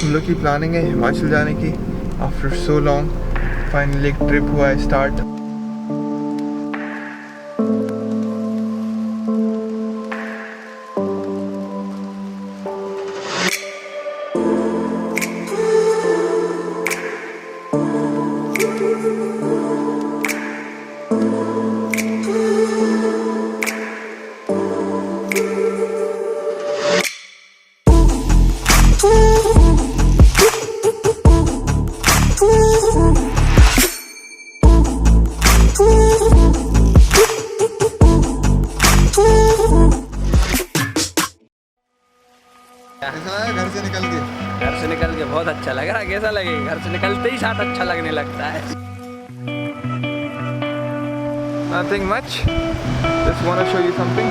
हम लोग की प्लानिंग है हिमाचल जाने की। आफ्टर सो लॉन्ग फाइनली एक ट्रिप हुआ है स्टार्ट। घर से निकल के बहुत अच्छा लग रहा है। कैसा लगेगा? घर से निकलते ही साथ अच्छा लगने लगता है। Nothing much. Just want to show you something.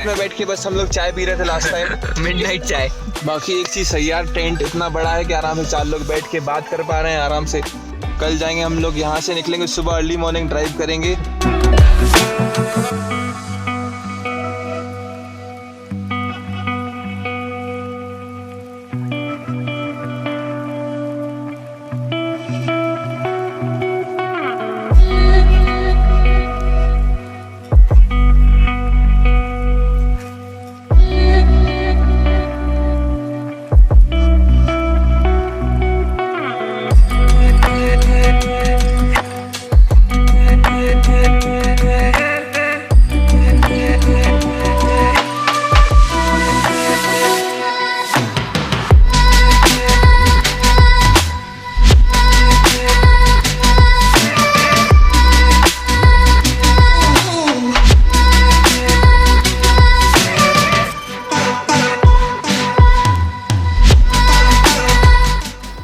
में बैठ के बस हम लोग चाय पी रहे थे लास्ट टाइम, मिडनाइट चाय। बाकी एक चीज सही यार, टेंट इतना बड़ा है कि आराम से 4 लोग बैठ के बात कर पा रहे हैं आराम से। कल जाएंगे हम लोग, यहाँ से निकलेंगे सुबह अर्ली मॉर्निंग, ड्राइव करेंगे।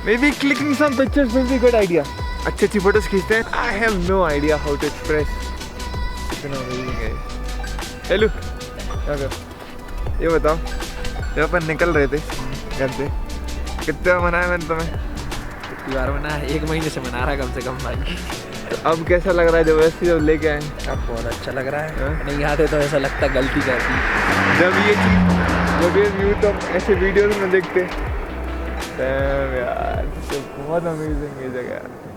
Maybe clicking some pictures will be a good idea. अच्छी फोटोज खींचते हैं। I have no idea how to express. इतना अमेजिंग है। हेलो, ये बताओ, जब अपन निकल रहे थे घर से, कितने बार मनाया मैंने तुम्हें? कितनी बार मना है? 1 महीने से मना रहा कम से कम भाई। तो अब कैसा लग रहा है जबरदस्ती जब लेके आए? अब बहुत अच्छा लग रहा है। नहीं आते तो ऐसा लगता गलती कर दी। जब ये व्यू तो ऐसे वीडियोस में देखते यार, तो बहुत अमेजिंग ये जगह।